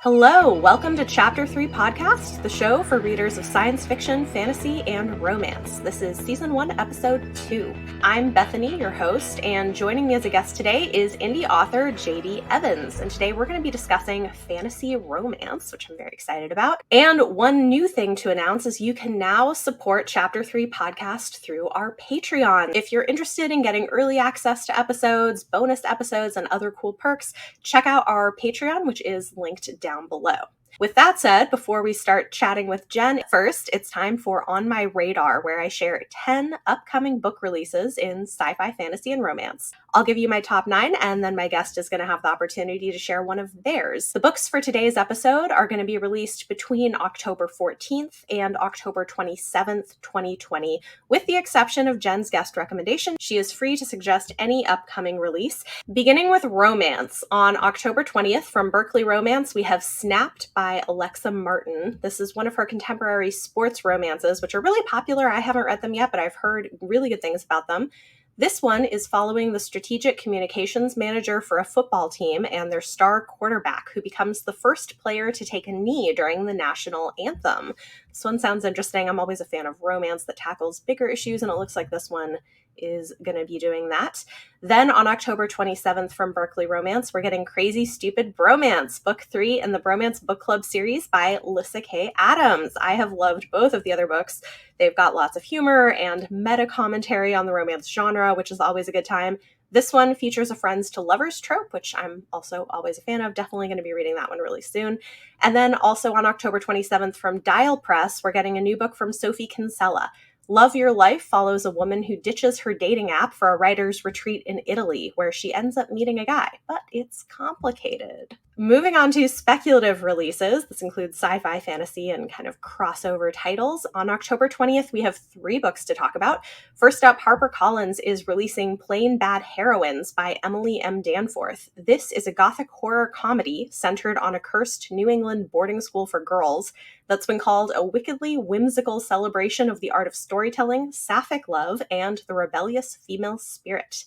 Hello, welcome to Chapter 3 Podcast, the show for readers of science fiction, fantasy, and romance. This is Season 1, Episode 2. I'm Bethany, your host, and joining me as a guest today is indie author J.D. Evans. And today we're going to be discussing fantasy romance, which I'm very excited about. And one new thing to announce is you can now support Chapter 3 Podcast through our Patreon. If you're interested in getting early access to episodes, bonus episodes, and other cool perks, check out our Patreon, which is linked down below. With that said, before we start chatting with Jen, first, it's time for On My Radar, where I share 10 upcoming book releases in sci-fi, fantasy, and romance. I'll give you my top 9, and then my guest is going to have the opportunity to share one of theirs. The books for today's episode are going to be released between October 14th and October 27th, 2020, with the exception of Jen's guest recommendation. She is free to suggest any upcoming release. Beginning with romance, on October 20th from Berkeley Romance, we have Snapped by Alexa Martin. This is one of her contemporary sports romances, which are really popular. I haven't read them yet, but I've heard really good things about them. This one is following the strategic communications manager for a football team and their star quarterback, who becomes the first player to take a knee during the national anthem. This one sounds interesting. I'm always a fan of romance that tackles bigger issues, and it looks like this one is going to be doing that. Then on October 27th from Berkeley Romance, we're getting Crazy Stupid Bromance, Book 3 in the Bromance Book Club series by Lyssa Kay Adams. I have loved both of the other books. They've got lots of humor and meta commentary on the romance genre, which is always a good time. This one features a friends to lovers trope, which I'm also always a fan of. Definitely going to be reading that one really soon. And then also on October 27th from Dial Press, we're getting a new book from Sophie Kinsella. Love Your Life follows a woman who ditches her dating app for a writer's retreat in Italy, where she ends up meeting a guy, but it's complicated. Moving on to speculative releases, this includes sci-fi, fantasy, and kind of crossover titles. On October 20th, we have 3 books to talk about. First up, HarperCollins is releasing Plain Bad Heroines by Emily M. Danforth. This is a gothic horror comedy centered on a cursed New England boarding school for girls that's been called a wickedly whimsical celebration of the art of storytelling, sapphic love, and the rebellious female spirit.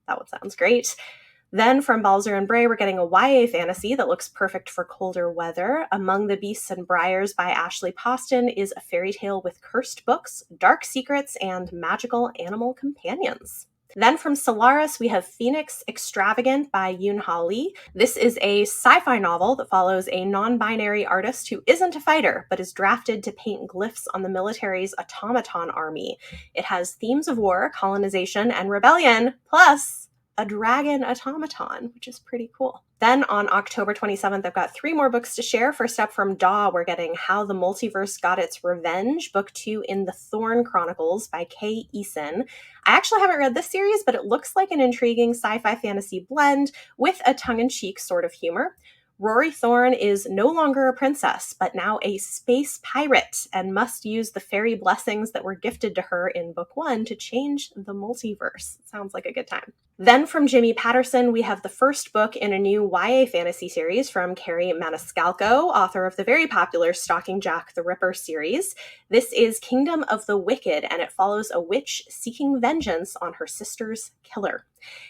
That one sounds great. Then from Balzer and Bray, we're getting a YA fantasy that looks perfect for colder weather. Among the Beasts and Briars by Ashley Poston is a fairy tale with cursed books, dark secrets, and magical animal companions. Then from Solaris, we have Phoenix Extravagant by Yoon-Ha Lee. This is a sci-fi novel that follows a non-binary artist who isn't a fighter, but is drafted to paint glyphs on the military's automaton army. It has themes of war, colonization, and rebellion, plus a dragon automaton, which is pretty cool. Then on October 27th, I've got 3 more books to share. First up from Daw, we're getting How the Multiverse Got Its Revenge, Book 2 in the Thorn Chronicles by Kay Eason. I actually haven't read this series, but it looks like an intriguing sci-fi fantasy blend with a tongue-in-cheek sort of humor. Rory Thorn is no longer a princess, but now a space pirate, and must use the fairy blessings that were gifted to her in Book 1 to change the multiverse. Sounds like a good time. Then from Jimmy Patterson, we have the first book in a new YA fantasy series from Carrie Maniscalco, author of the very popular Stalking Jack the Ripper series. This is Kingdom of the Wicked, and it follows a witch seeking vengeance on her sister's killer.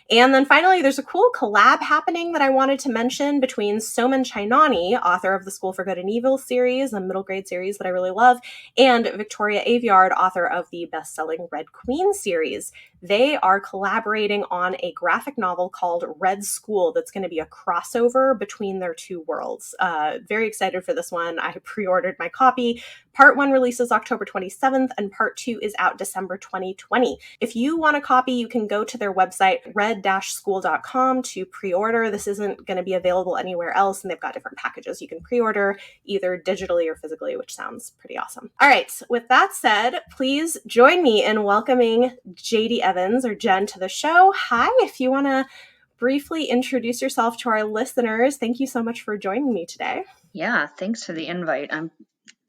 And then finally, there's a cool collab happening that I wanted to mention between Soman Chainani, author of the School for Good and Evil series, a middle grade series that I really love, and Victoria Aveyard, author of the best-selling Red Queen series. They are collaborating on a graphic novel called Red School that's going to be a crossover between their 2 worlds. Very excited for this one. I pre-ordered my copy. Part 1 releases October 27th, and Part 2 is out December 2020. If you want a copy, you can go to their website, red-school.com, to pre-order. This isn't going to be available anywhere else, and they've got different packages you can pre-order, either digitally or physically, which sounds pretty awesome. All right, with that said, please join me in welcoming J.D. Evans, or Jen, to the show. Hi, if you want to briefly introduce yourself to our listeners. Thank you so much for joining me today. Yeah, thanks for the invite. I'm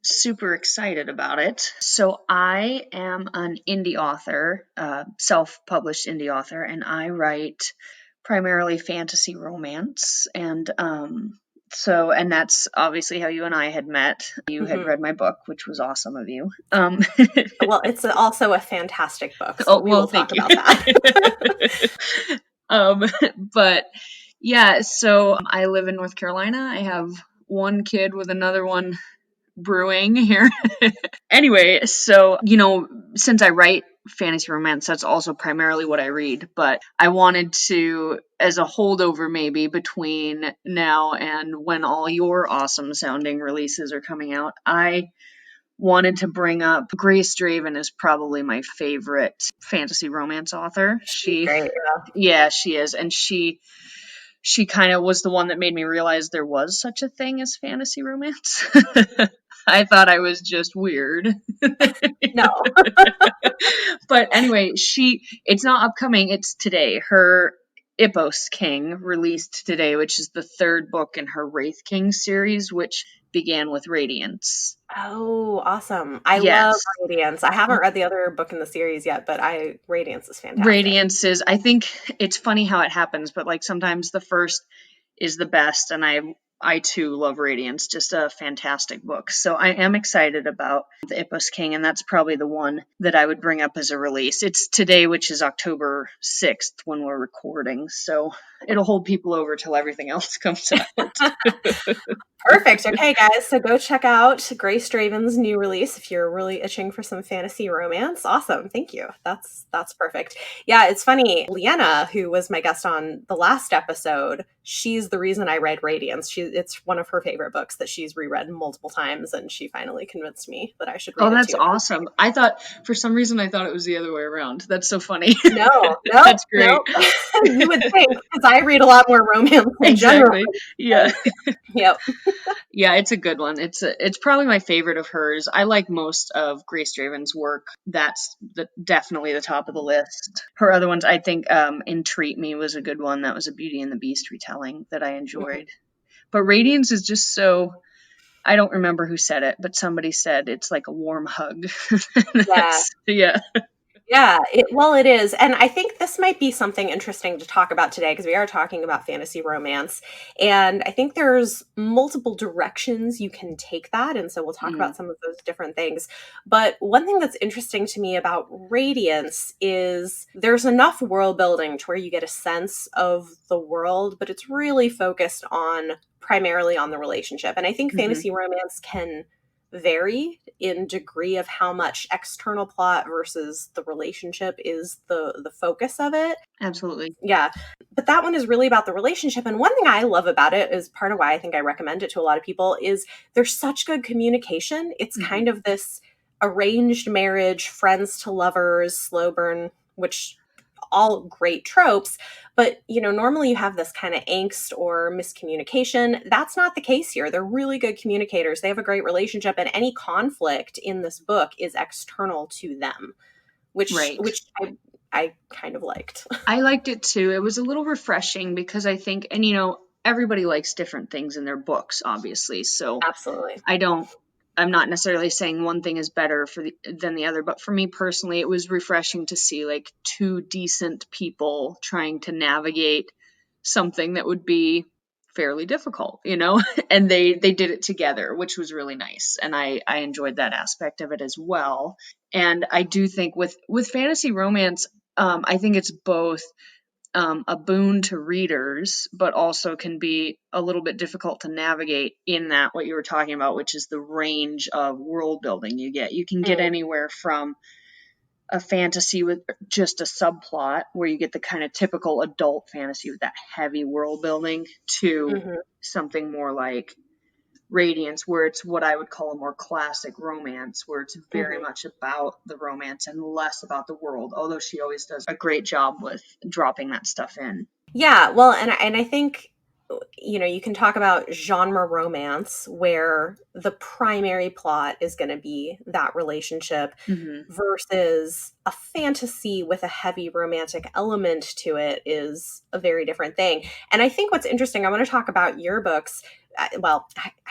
super excited about it. So I am an indie author, self-published indie author, and I write primarily fantasy romance. And that's obviously how you and I had met. You had read my book, which was awesome of you. Well, it's also a fantastic book, so we will talk about that. But yeah, so I live in North Carolina. I have one kid with another one brewing here. Anyway, so, since I write fantasy romance, that's also primarily what I read, but I wanted to, as a holdover maybe between now and when all your awesome sounding releases are coming out, I wanted to bring up Grace Draven is probably my favorite fantasy romance author. She's great, yeah, she is. And she kind of was the one that made me realize there was such a thing as fantasy romance. I thought I was just weird. No. But anyway, it's not upcoming, it's today. Her Ipos King released today, which is the third book in her Wraith King series, which began with Radiance. Oh, awesome. I Yes. love Radiance. I haven't read the other book in the series yet, but Radiance is fantastic. Radiance is, I think it's funny how it happens, but like sometimes the first is the best, and I too love Radiance, just a fantastic book. So I am excited about the Ipos King, and that's probably the one that I would bring up as a release. It's today, which is October 6th when we're recording, so it'll hold people over till everything else comes out. Perfect. Okay, guys, so go check out Grace Draven's new release if you're really itching for some fantasy romance. Awesome. Thank you. That's perfect. Yeah, it's funny. Leanna, who was my guest on the last episode, she's the reason I read Radiance. It's one of her favorite books that she's reread multiple times, and she finally convinced me that I should read it. Oh, that's awesome. I thought, for some reason, it was the other way around. That's so funny. No, that's great. No. You would think, because I read a lot more romance in general. Yeah. Yep. Yeah, it's a good one. It's probably my favorite of hers. I like most of Grace Draven's work. That's definitely the top of the list. Her other ones, I think, Entreat Me was a good one. That was a Beauty and the Beast retelling that I enjoyed. Mm-hmm. But Radiance is just so, I don't remember who said it, but somebody said it's like a warm hug. Yeah. Yeah, it is. And I think this might be something interesting to talk about today, because we are talking about fantasy romance. And I think there's multiple directions you can take that. And so we'll talk about some of those different things. But one thing that's interesting to me about Radiance is there's enough world building to where you get a sense of the world, but it's really focused primarily on the relationship. And I think fantasy romance can vary in degree of how much external plot versus the relationship is the focus of it. Absolutely. Yeah. But that one is really about the relationship. And one thing I love about it is part of why I think I recommend it to a lot of people is there's such good communication. It's kind of this arranged marriage, friends to lovers, slow burn, which all great tropes, but normally you have this kind of angst or miscommunication. That's not the case here. They're really good communicators. They have a great relationship, and any conflict in this book is external to them, which I kind of liked. I liked it too. It was a little refreshing because I think, and everybody likes different things in their books, obviously. So absolutely, I'm not necessarily saying one thing is better than the other, but for me personally, it was refreshing to see like two decent people trying to navigate something that would be fairly difficult, and they did it together, which was really nice. And I enjoyed that aspect of it as well. And I do think with fantasy romance, I think it's both a boon to readers, but also can be a little bit difficult to navigate in that what you were talking about, which is the range of world building you get. You can get anywhere from a fantasy with just a subplot where you get the kind of typical adult fantasy with that heavy world building to something more like Radiance, where it's what I would call a more classic romance, where it's very much about the romance and less about the world, although she always does a great job with dropping that stuff in. Yeah, well, and I think, you can talk about genre romance where the primary plot is going to be that relationship versus a fantasy with a heavy romantic element to it is a very different thing. And I think what's interesting, I want to talk about your books. I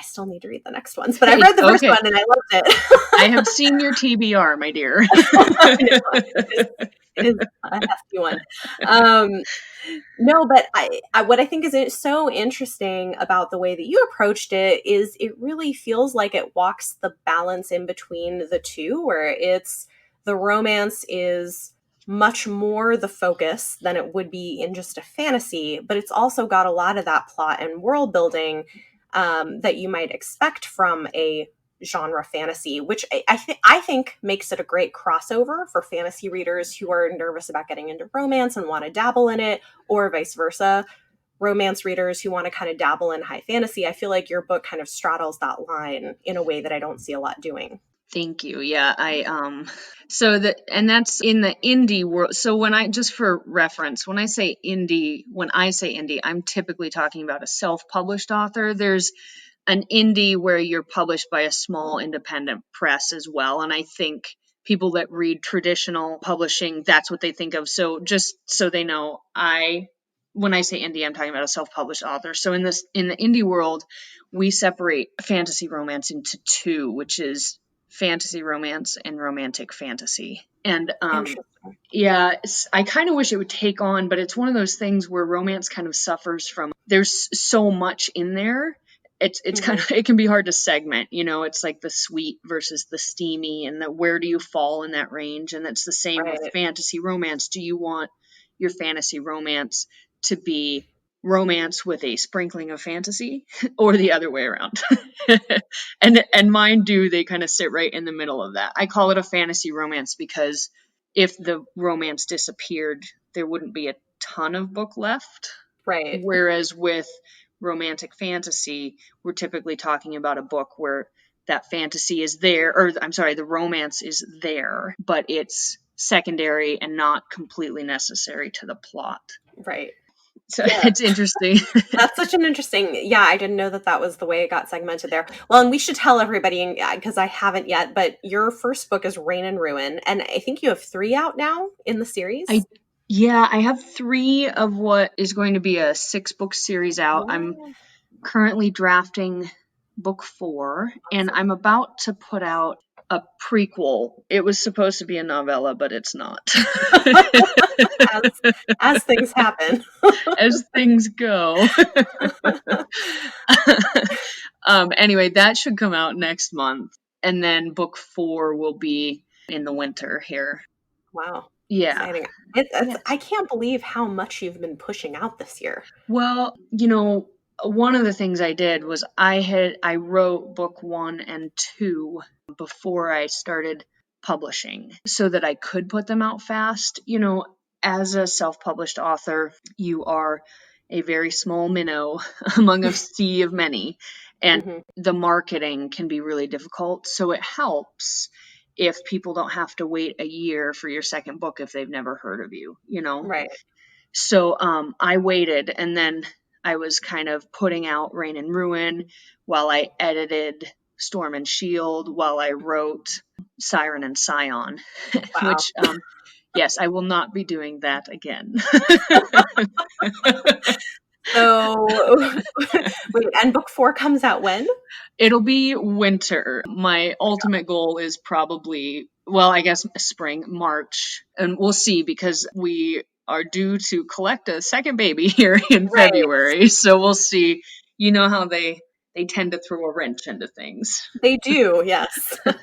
still need to read the next ones, but I read the first one and I loved it. I have seen your TBR, my dear. It is a hefty one. No, but what I think is so interesting about the way that you approached it is it really feels like it walks the balance in between the two, where the romance is much more the focus than it would be in just a fantasy, but it's also got a lot of that plot and world building. that you might expect from a genre fantasy, which I think makes it a great crossover for fantasy readers who are nervous about getting into romance and want to dabble in it, or vice versa. Romance readers who want to kind of dabble in high fantasy. I feel like your book kind of straddles that line in a way that I don't see a lot doing. Thank you. Yeah, and that's in the indie world. So just for reference, when I say indie, I'm typically talking about a self-published author. There's an indie where you're published by a small independent press as well. And I think people that read traditional publishing, that's what they think of. So just so they know, when I say indie, I'm talking about a self-published author. So in the indie world, we separate fantasy romance into two, which is fantasy romance and romantic fantasy. And yeah, I kind of wish it would take on, but it's one of those things where romance kind of suffers from, there's so much in there. It's kind of, it can be hard to segment, it's like the sweet versus the steamy, and where do you fall in that range? And it's the same with fantasy romance. Do you want your fantasy romance to be romance with a sprinkling of fantasy, or the other way around? and mine do, they kind of sit right in the middle of that. I call it a fantasy romance because if the romance disappeared, there wouldn't be a ton of book left. Right. Whereas with romantic fantasy, we're typically talking about a book where that fantasy is there, or I'm sorry, the romance is there, but it's secondary and not completely necessary to the plot. Right. So it's interesting. That's such an interesting, I didn't know that was the way it got segmented there. Well, and we should tell everybody, because I haven't yet, but your first book is Reign and Ruin, and I think you have 3 out now in the series. I have 3 of what is going to be a 6-book series out. Yeah. I'm currently drafting book 4, and I'm about to put out a prequel. It was supposed to be a novella, but it's not. as things happen. As things go. Anyway, that should come out next month. And then book 4 will be in the winter here. Wow. Yeah. Exciting. I can't believe how much you've been pushing out this year. Well, one of the things I did was I wrote book 1 and 2 before I started publishing so that I could put them out fast. As a self-published author, you are a very small minnow among a sea of many, and the marketing can be really difficult. So it helps if people don't have to wait a year for your second book if they've never heard of you, Right. So I waited, and then I was kind of putting out Reign and Ruin while I edited Storm and Shield, while I wrote Siren and Scion, Wow. which, yes, I will not be doing that again. So, wait, and book 4 comes out when? It'll be winter. My ultimate goal is probably, I guess spring, March, and we'll see, because we are due to collect a second baby here in February. So we'll see. You know how they tend to throw a wrench into things. They do, yes. This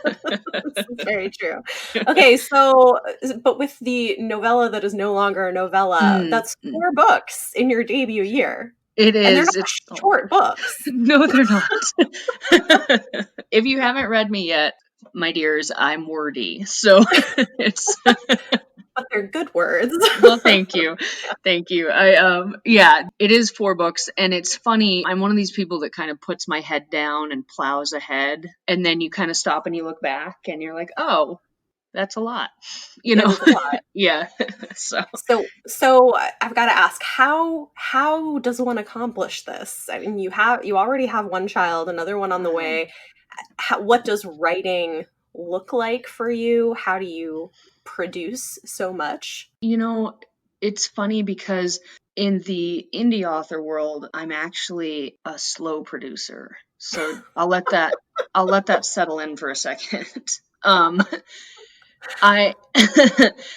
is very true. Okay, so, but with the novella that is no longer a novella, that's 4 books in your debut year. It is. And they're not short books. No, they're not. If you haven't read me yet, my dears, I'm wordy. So it's... But they're good words. Well, thank you. Thank you. It is 4 books, and it's funny. I'm one of these people that kind of puts my head down and plows ahead, and then you kind of stop and you look back and you're like, oh, that's a lot, It is a lot. Yeah. So I've got to ask, how does one accomplish this? I mean, you already have 1 child, another one on the way. What does writing look like for you? How do you produce so much? It's funny because in the indie author world, I'm actually a slow producer. So I'll let that settle in for a second.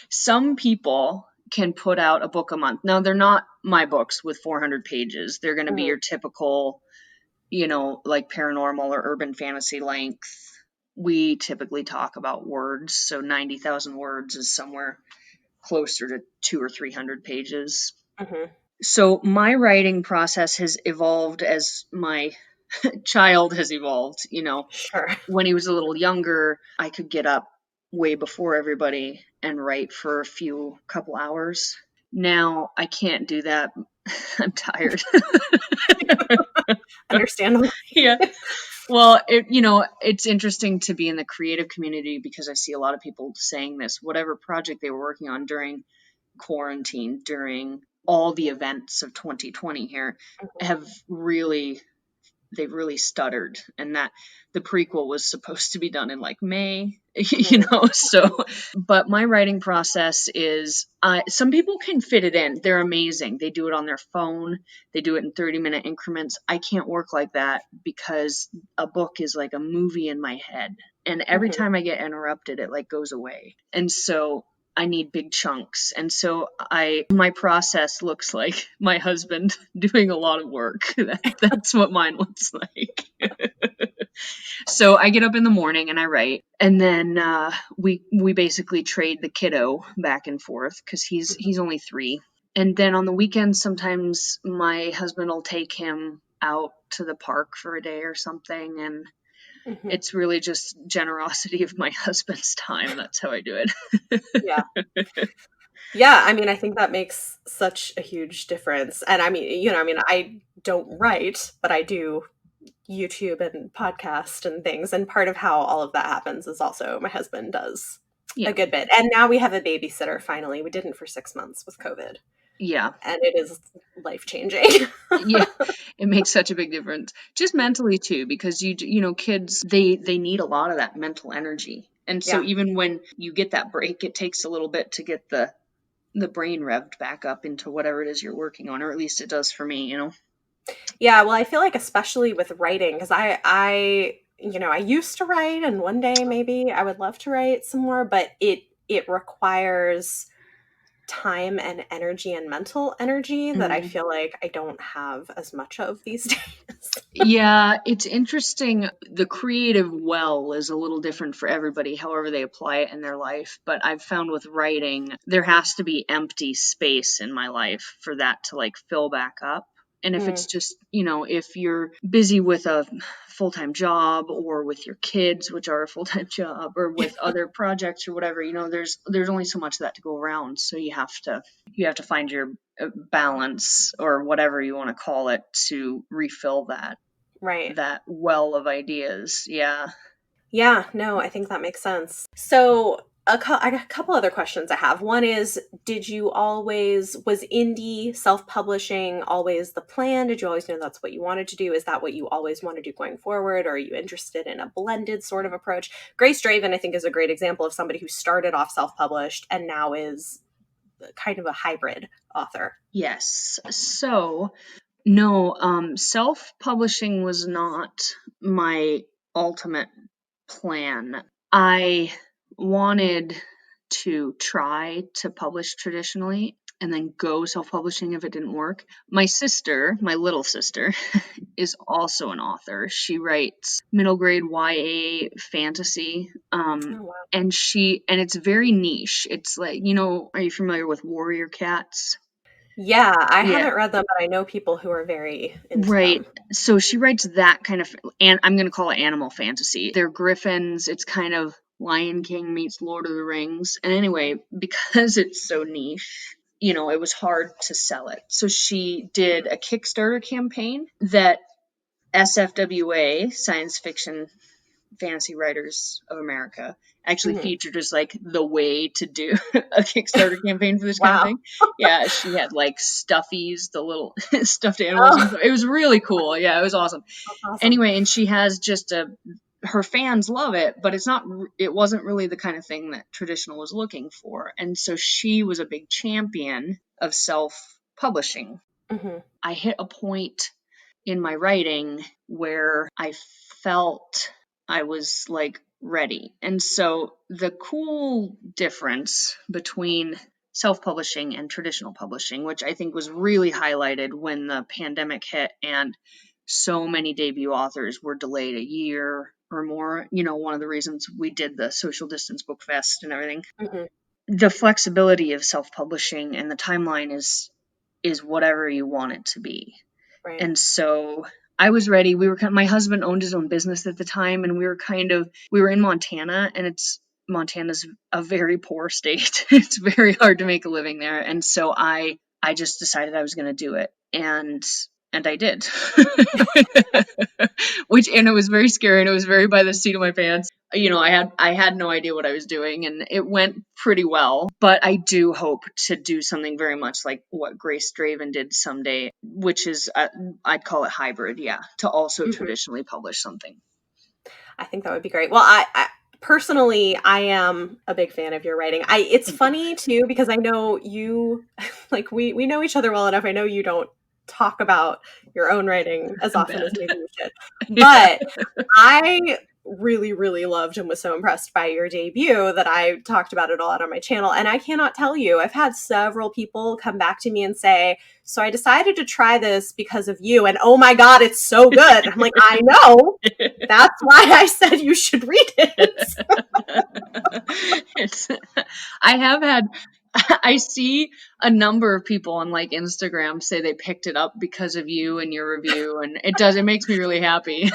Some people can put out a book a month. Now, they're not my books with 400 pages. They're going to be your typical, like paranormal or urban fantasy length. We typically talk about words. So 90,000 words is somewhere closer to 200 or 300 pages. So my writing process has evolved as my child has evolved, Sure. When he was a little younger, I could get up way before everybody and write for a couple hours. Now I can't do that. I'm tired. Understandable. Yeah. Well, it's interesting to be in the creative community because I see a lot of people saying this, whatever project they were working on during quarantine, during all the events of 2020 here, have really they've really stuttered, and that the prequel was supposed to be done in like May, so but my writing process is some people can fit it in. They're amazing. They do it on their phone. They do it in 30-minute increments. I can't work like that because a book is like a movie in my head, and every time I get interrupted, it like goes away. And so I need big chunks. And so my process looks like my husband doing a lot of work. That's what mine looks like. So I get up in the morning and I write, and then we basically trade the kiddo back and forth because he's only 3. And then on the weekends, sometimes my husband will take him out to the park for a day or something, and it's really just generosity of my husband's time. That's how I do it. Yeah. Yeah, I mean, I think that makes such a huge difference. And I mean, I don't write, but I do YouTube and podcast and things. And part of how all of that happens is also my husband does a good bit. And now we have a babysitter finally. We didn't for 6 months with COVID. Yeah. And it is life-changing. Yeah, it makes such a big difference. Just mentally too, because kids, they need a lot of that mental energy. And so even when you get that break, it takes a little bit to get the brain revved back up into whatever it is you're working on, or at least it does for me, Yeah, well, I feel like especially with writing, because I used to write, and one day maybe I would love to write some more, but it requires time and energy and mental energy that I feel like I don't have as much of these days. Yeah, it's interesting. The creative well is a little different for everybody, however they apply it in their life. But I've found with writing, there has to be empty space in my life for that to like fill back up. And if it's just, if you're busy with a full-time job or with your kids, which are a full-time job, or with other projects or whatever, there's only so much of that to go around. So you have to find your balance or whatever you want to call it to refill that well of ideas. Yeah, no, I think that makes sense. So a couple other questions I have. One is, was indie self-publishing always the plan? Did you always know that's what you wanted to do? Is that what you always want to do going forward? Or are you interested in a blended sort of approach? Grace Draven, I think, is a great example of somebody who started off self-published and now is kind of a hybrid author. Yes. So, no, self-publishing was not my ultimate plan. I wanted to try to publish traditionally and then go self-publishing if it didn't work. My little sister, is also an author. She writes middle grade YA fantasy. And it's very niche. It's like, are you familiar with Warrior Cats? Yeah, I haven't read them, but I know people who are very into them. So she writes that kind of, and I'm going to call it animal fantasy. They're griffins. It's kind of Lion King meets Lord of the Rings. And anyway, because it's so niche, it was hard to sell it. So she did a Kickstarter campaign that SFWA, Science Fiction Fantasy Writers of America, actually featured as like the way to do a Kickstarter campaign for this kind of thing. Yeah, she had like stuffies, the little stuffed animals. It was really cool. Yeah, it was awesome. Anyway, and she has just her fans love it, but it wasn't really the kind of thing that traditional was looking for. And so she was a big champion of self-publishing. I hit a point in my writing where I felt I was like ready. And so the cool difference between self-publishing and traditional publishing, which I think was really highlighted when the pandemic hit and so many debut authors were delayed a year or more, one of the reasons we did the social distance book fest and everything. The flexibility of self-publishing and the timeline is whatever you want it to be. Right. And so I was ready. My husband owned his own business at the time, and we were in Montana, and Montana's a very poor state. It's very hard to make a living there. And so I just decided I was going to do it. And I did. And it was very scary, and it was very by the seat of my pants. I had no idea what I was doing, and it went pretty well. But I do hope to do something very much like what Grace Draven did someday, which is, I'd call it hybrid, to also traditionally publish something. I think that would be great. Well, I personally, I am a big fan of your writing. It's funny too, because I know you, like we know each other well enough. I know you don't talk about your own writing as often as maybe you should, but I really, really loved and was so impressed by your debut that I talked about it a lot on my channel. And I cannot tell you, I've had several people come back to me and say, so I decided to try this because of you, and oh my God, it's so good. I'm like, I know. That's why I said you should read it. I see a number of people on like Instagram say they picked it up because of you and your review, and it makes me really happy.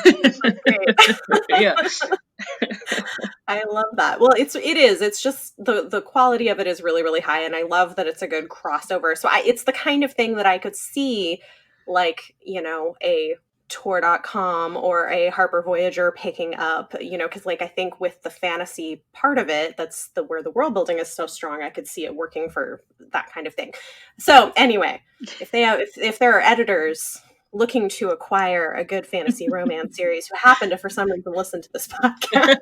Yeah. I love that. Well, it's just the quality of it is really, really high, and I love that it's a good crossover. So it's the kind of thing that I could see, like, a Tor.com or a Harper Voyager picking up, because like I think with the fantasy part of it, that's where the world building is so strong. I could see it working for that kind of thing. So anyway, if there are editors looking to acquire a good fantasy romance series who happen to for some reason listen to this podcast,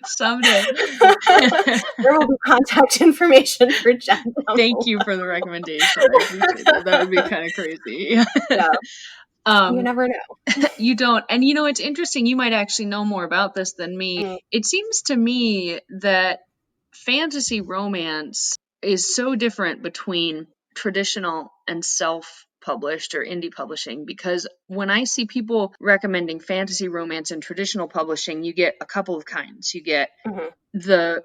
someday there will be contact information for Jen. Thank you for the recommendation. I appreciate that. That would be kind of crazy. Yeah. You never know. You don't. And it's interesting. You might actually know more about this than me. It seems to me that fantasy romance is so different between traditional and self-published or indie publishing, because when I see people recommending fantasy romance and traditional publishing, you get a couple of kinds. You get the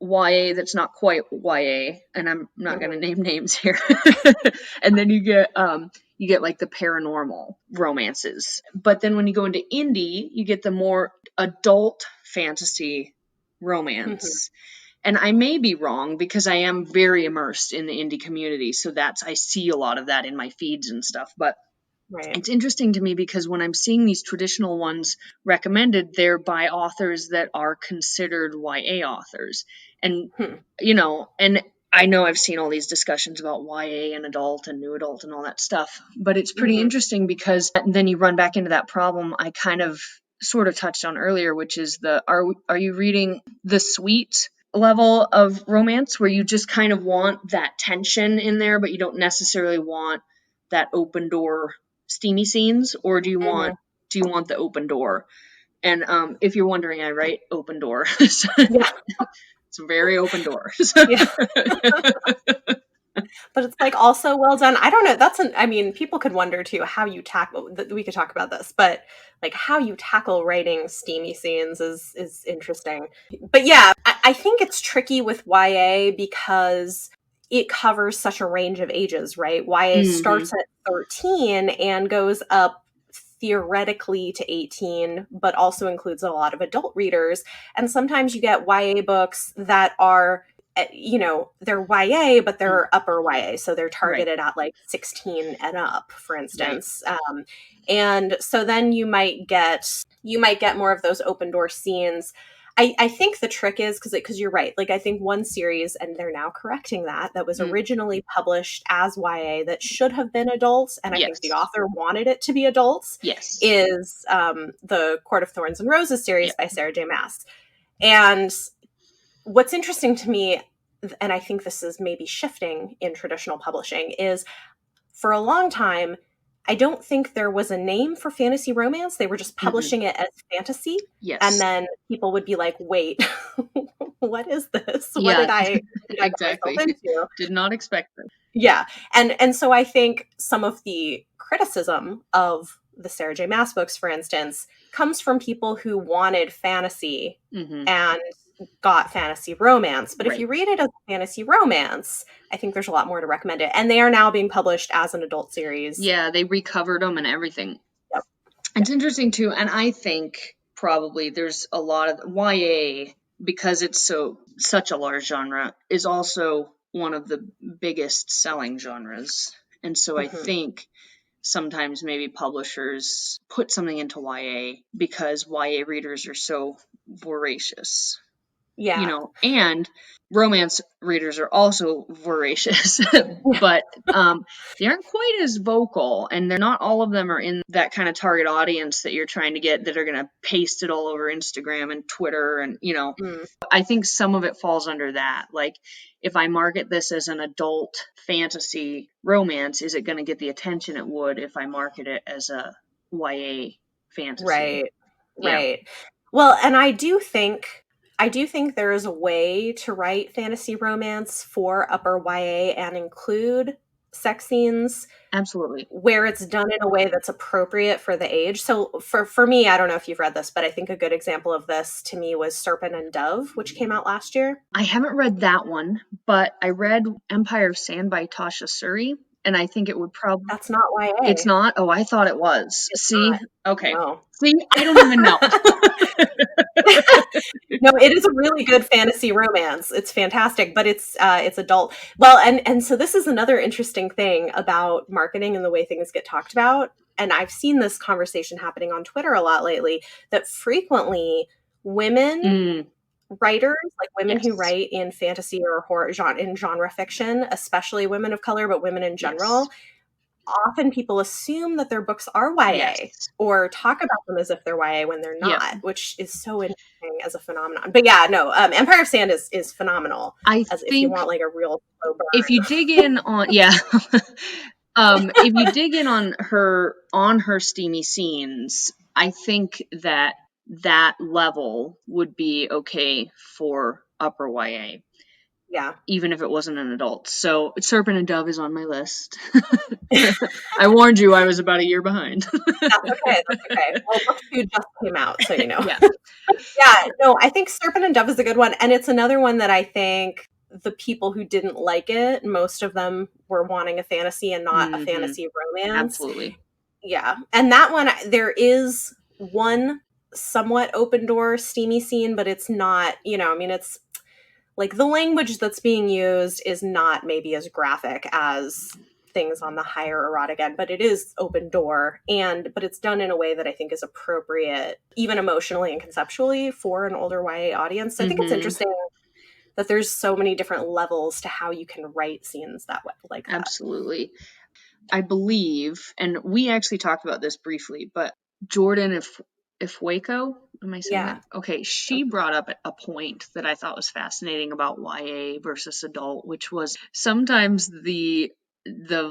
YA that's not quite YA, and I'm not going to name names here. And then you get like the paranormal romances. But then when you go into indie, you get the more adult fantasy romance. And I may be wrong, because I am very immersed in the indie community. So I see a lot of that in my feeds and stuff. But It's interesting to me because when I'm seeing these traditional ones recommended, they're by authors that are considered YA authors. And, and I know I've seen all these discussions about YA and adult and new adult and all that stuff, but it's pretty interesting because then you run back into that problem I kind of sort of touched on earlier, which is are you reading the sweet level of romance where you just kind of want that tension in there, but you don't necessarily want that open door steamy scenes, or do you want the open door? And if you're wondering, I write open door. It's a very open door. But it's like also well done. I don't know. People could wonder too how you tackle. We could talk about this, but like how you tackle writing steamy scenes is interesting. But yeah, I think it's tricky with YA because it covers such a range of ages, right? YA starts at 13 and goes up theoretically to 18, but also includes a lot of adult readers. And sometimes you get YA books that are, they're YA, but they're upper YA. So they're targeted at like 16 and up, for instance. And so then you might get more of those open door scenes. I think the trick is because you're right. Like I think one series, and they're now correcting that was originally published as YA that should have been adults, and I think the author wanted it to be adults. Is the Court of Thorns and Roses series by Sarah J. Maas. And what's interesting to me, and I think this is maybe shifting in traditional publishing, is for a long time, I don't think there was a name for fantasy romance. They were just publishing it as fantasy. And then people would be like, wait, what is this? What did I exactly into? Did not expect this. Yeah. And so I think some of the criticism of the Sarah J. Maas books, for instance, comes from people who wanted fantasy and got fantasy romance. But if you read it as a fantasy romance, I think there's a lot more to recommend it. And they are now being published as an adult series. Yeah, they recovered them and everything. It's interesting too, and I think probably there's a lot of YA, because it's such a large genre, is also one of the biggest selling genres. And so I think sometimes maybe publishers put something into YA because YA readers are so voracious. Yeah. And romance readers are also voracious, but they aren't quite as vocal, and they're not all of them are in that kind of target audience that you're trying to get, that are going to paste it all over Instagram and Twitter. And, I think some of it falls under that. Like, if I market this as an adult fantasy romance, is it going to get the attention it would if I market it as a YA fantasy? Right. Well, and I do think there is a way to write fantasy romance for upper YA and include sex scenes. Absolutely. Where it's done in a way that's appropriate for the age. So for me, I don't know if you've read this, but I think a good example of this to me was Serpent and Dove, which came out last year. I haven't read that one, but I read Empire of Sand by Tasha Suri, and I think it would probably... That's not YA. It's not? Oh, I thought it was. It's See? not. Okay. No. See? I don't even know. No, it is a really good fantasy romance. It's fantastic, but it's adult. Well, and so this is another interesting thing about marketing and the way things get talked about. And I've seen this conversation happening on Twitter a lot lately, that frequently women writers, like women who write in fantasy or horror in genre fiction, especially women of color, but women in general, often people assume that their books are YA or talk about them as if they're YA when they're not, which is so interesting as a phenomenon. But Empire of Sand is phenomenal. I think if you want like a real slow burn. If you dig in on if you dig in on her steamy scenes, I think that level would be okay for upper YA. Yeah. Even if it wasn't an adult. So Serpent and Dove is on my list. I warned you I was about a year behind. That's okay. Well, book 2 just came out, so you know. Yeah. No, I think Serpent and Dove is a good one. And it's another one that I think the people who didn't like it, most of them were wanting a fantasy and not a fantasy romance. Absolutely. Yeah. And that one, there is one somewhat open door steamy scene, but it's not, it's like the language that's being used is not maybe as graphic as things on the higher erotic end, but it is open door, but it's done in a way that I think is appropriate, even emotionally and conceptually, for an older YA audience. So I think it's interesting that there's so many different levels to how you can write scenes that way, like that. Absolutely. I believe, and we actually talked about this briefly, but Jordan Ifueko, am I saying that? Okay, she brought up a point that I thought was fascinating about YA versus adult, which was sometimes the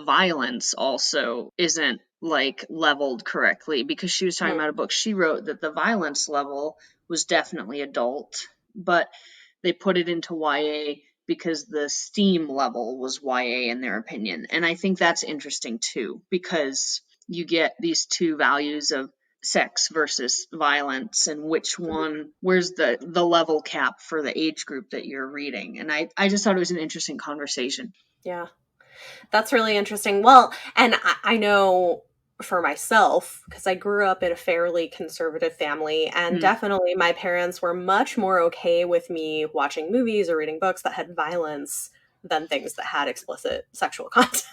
violence also isn't like leveled correctly, because she was talking about a book she wrote that the violence level was definitely adult, but they put it into YA because the steam level was YA in their opinion. And I think that's interesting too, because you get these two values of sex versus violence, and where's the level cap for the age group that you're reading. And I just thought it was an interesting conversation. Yeah, that's really interesting. Well, and I know for myself, because I grew up in a fairly conservative family, and definitely my parents were much more okay with me watching movies or reading books that had violence than things that had explicit sexual content.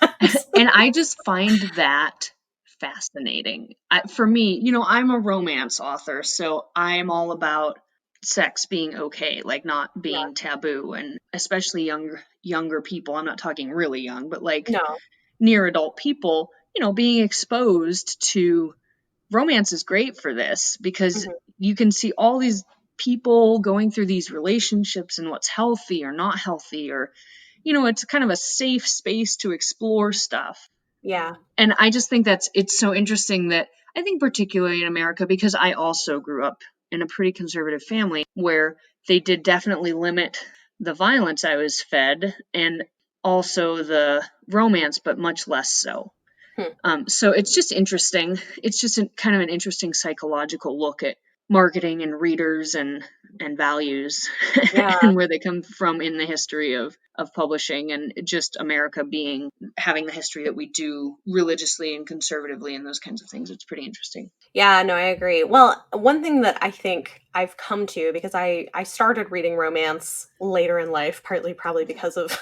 And I just find that fascinating. For me, I'm a romance author, so I'm all about sex being okay, like not being taboo, and especially younger people. I'm not talking really young, but like near adult people, being exposed to romance is great for this, because you can see all these people going through these relationships and what's healthy or not healthy, or it's kind of a safe space to explore stuff. Yeah. And I just think it's so interesting that I think particularly in America, because I also grew up in a pretty conservative family where they did definitely limit the violence I was fed, and also the romance, but much less so. So it's just interesting. It's just kind of an interesting psychological look at marketing and readers and values Yeah. and where they come from in the history of publishing, and just America having the history that we do religiously and conservatively and those kinds of things. It's pretty interesting. Yeah, no, I agree. Well, one thing that I think I've come to, because I started reading romance later in life, partly probably because of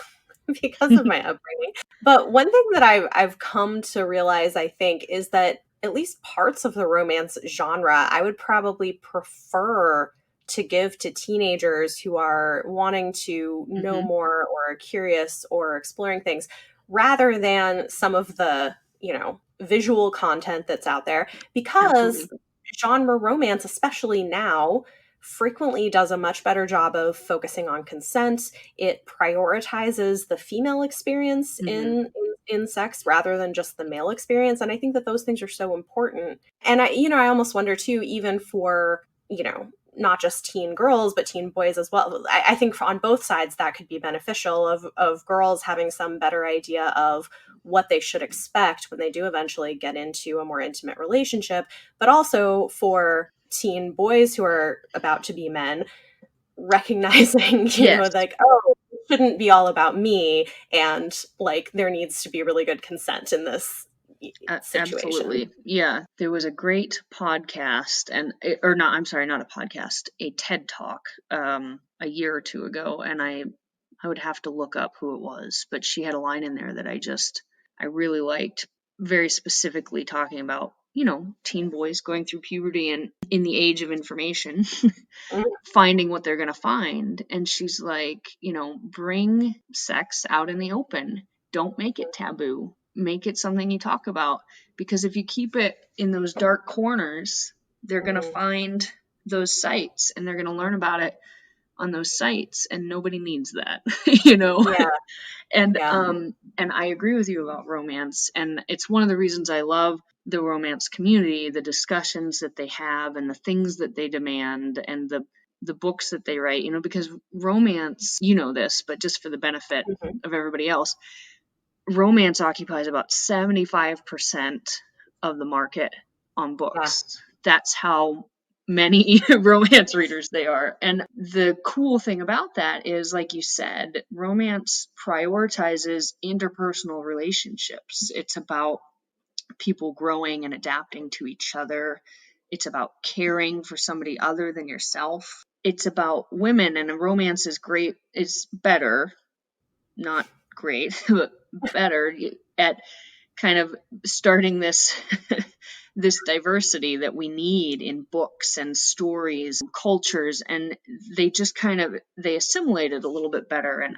because of my upbringing. But one thing that I've come to realize, I think, is that at least parts of the romance genre, I would probably prefer to give to teenagers who are wanting to know Mm-hmm. more or are curious or exploring things, rather than some of the, visual content that's out there, because Absolutely. genre romance, especially now, frequently does a much better job of focusing on consent. It prioritizes the female experience Mm-hmm. in sex rather than just the male experience, and I think that those things are so important. And I almost wonder too, even for, not just teen girls but teen boys as well. I think on both sides that could be beneficial, of girls having some better idea of what they should expect when they do eventually get into a more intimate relationship, but also for teen boys who are about to be men, recognizing, Yes. like, oh, it shouldn't be all about me, and like there needs to be really good consent in this situation. Absolutely. Yeah. There was a great podcast or not, I'm sorry, not a podcast, a TED Talk a year or two ago, and I would have to look up who it was, but she had a line in there that I really liked, very specifically talking about, teen boys going through puberty and in the age of information, Mhm. finding what they're going to find. And she's like, bring sex out in the open. Don't make it taboo. Make it something you talk about. Because if you keep it in those dark corners, they're going to Mhm. find those sites and they're going to learn about it on those sites, and nobody needs that. Yeah, And yeah. and I agree with you about romance, and it's one of the reasons I love the romance community, the discussions that they have and the things that they demand and the books that they write, because romance, this, but just for the benefit Mhm. of everybody else, romance occupies about 75% of the market on Yeah. books. That's how many romance readers they are. And the cool thing about that is, like you said, romance prioritizes interpersonal relationships. It's about people growing and adapting to each other. It's about caring for somebody other than yourself. It's about women, and a romance is great, is better, not great, but better at kind of starting this this diversity that we need in books and stories and cultures, and they just they assimilate it a little bit better. And